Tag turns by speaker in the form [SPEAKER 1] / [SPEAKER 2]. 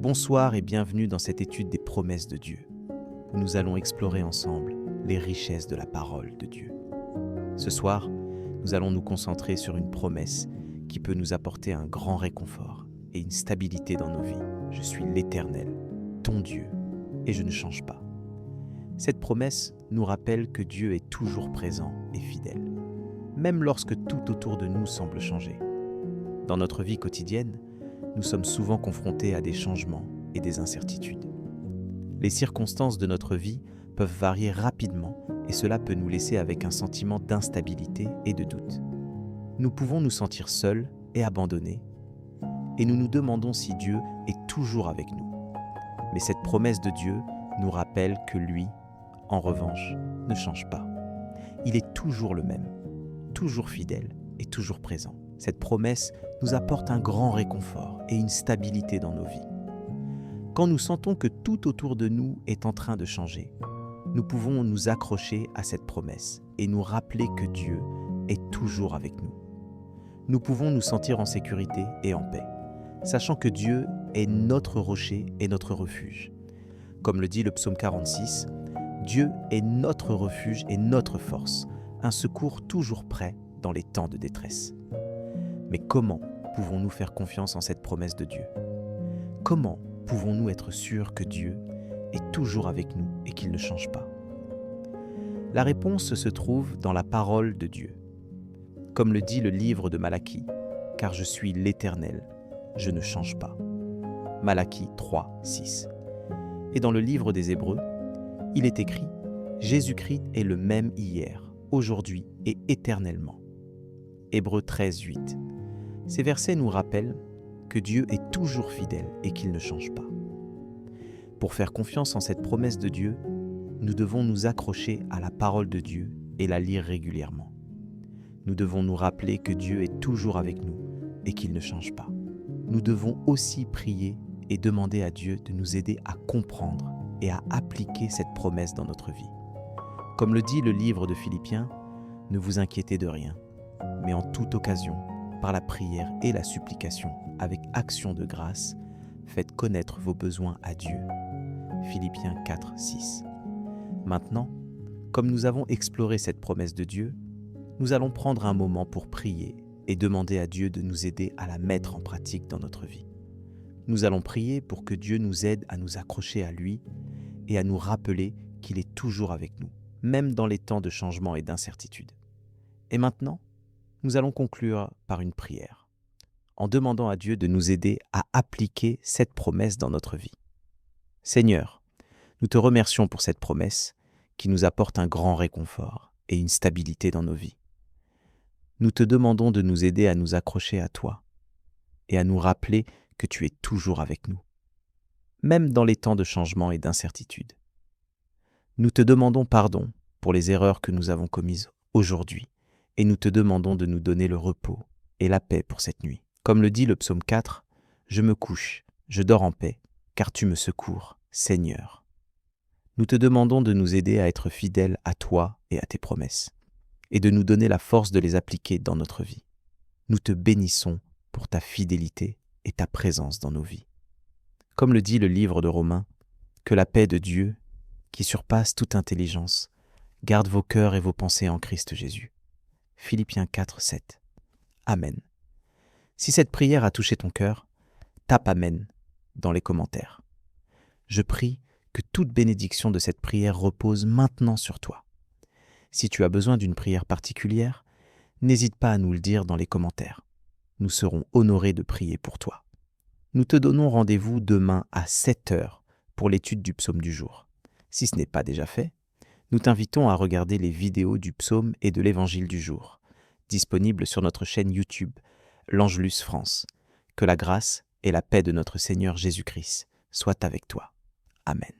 [SPEAKER 1] Bonsoir et bienvenue dans cette étude des promesses de Dieu, où nous allons explorer ensemble les richesses de la parole de Dieu. Ce soir, nous allons nous concentrer sur une promesse qui peut nous apporter un grand réconfort et une stabilité dans nos vies. Je suis l'Éternel, ton Dieu, et je ne change pas. Cette promesse nous rappelle que Dieu est toujours présent et fidèle, même lorsque tout autour de nous semble changer. Dans notre vie quotidienne, nous sommes souvent confrontés à des changements et des incertitudes. Les circonstances de notre vie peuvent varier rapidement et cela peut nous laisser avec un sentiment d'instabilité et de doute. Nous pouvons nous sentir seuls et abandonnés et nous nous demandons si Dieu est toujours avec nous. Mais cette promesse de Dieu nous rappelle que lui, en revanche, ne change pas. Il est toujours le même, toujours fidèle et toujours présent. Cette promesse nous apporte un grand réconfort et une stabilité dans nos vies. Quand nous sentons que tout autour de nous est en train de changer, nous pouvons nous accrocher à cette promesse et nous rappeler que Dieu est toujours avec nous. Nous pouvons nous sentir en sécurité et en paix, sachant que Dieu est notre rocher et notre refuge. Comme le dit le psaume 46, Dieu est notre refuge et notre force, un secours toujours prêt dans les temps de détresse. Mais comment pouvons-nous faire confiance en cette promesse de Dieu? Comment pouvons-nous être sûrs que Dieu est toujours avec nous et qu'il ne change pas? La réponse se trouve dans la parole de Dieu. Comme le dit le livre de Malachie, « Car je suis l'Éternel, je ne change pas ». Malachie 3, 6. Et dans le livre des Hébreux, il est écrit « Jésus-Christ est le même hier, aujourd'hui et éternellement ». Hébreux 13, 8. Ces versets nous rappellent que Dieu est toujours fidèle et qu'il ne change pas. Pour faire confiance en cette promesse de Dieu, nous devons nous accrocher à la parole de Dieu et la lire régulièrement. Nous devons nous rappeler que Dieu est toujours avec nous et qu'il ne change pas. Nous devons aussi prier et demander à Dieu de nous aider à comprendre et à appliquer cette promesse dans notre vie. Comme le dit le livre de Philippiens, « Ne vous inquiétez de rien, mais en toute occasion, par la prière et la supplication, avec action de grâce, faites connaître vos besoins à Dieu. » Philippiens 4, 6. Maintenant, comme nous avons exploré cette promesse de Dieu, nous allons prendre un moment pour prier et demander à Dieu de nous aider à la mettre en pratique dans notre vie. Nous allons prier pour que Dieu nous aide à nous accrocher à lui et à nous rappeler qu'il est toujours avec nous, même dans les temps de changement et d'incertitude. Et maintenant, nous allons conclure par une prière, en demandant à Dieu de nous aider à appliquer cette promesse dans notre vie. Seigneur, nous te remercions pour cette promesse qui nous apporte un grand réconfort et une stabilité dans nos vies. Nous te demandons de nous aider à nous accrocher à toi et à nous rappeler que tu es toujours avec nous, même dans les temps de changement et d'incertitude. Nous te demandons pardon pour les erreurs que nous avons commises aujourd'hui et nous te demandons de nous donner le repos et la paix pour cette nuit. Comme le dit le psaume 4, « Je me couche, je dors en paix, car tu me secours, Seigneur. » Nous te demandons de nous aider à être fidèles à toi et à tes promesses, et de nous donner la force de les appliquer dans notre vie. Nous te bénissons pour ta fidélité et ta présence dans nos vies. Comme le dit le livre de Romains, « Que la paix de Dieu, qui surpasse toute intelligence, garde vos cœurs et vos pensées en Christ Jésus. » Philippiens 4, 7. Amen. Si cette prière a touché ton cœur, tape Amen dans les commentaires. Je prie que toute bénédiction de cette prière repose maintenant sur toi. Si tu as besoin d'une prière particulière, n'hésite pas à nous le dire dans les commentaires. Nous serons honorés de prier pour toi. Nous te donnons rendez-vous demain à 7h pour l'étude du psaume du jour. Si ce n'est pas déjà fait, nous t'invitons à regarder les vidéos du psaume et de l'évangile du jour, disponibles sur notre chaîne YouTube, l'Angelus France. Que la grâce et la paix de notre Seigneur Jésus-Christ soient avec toi. Amen.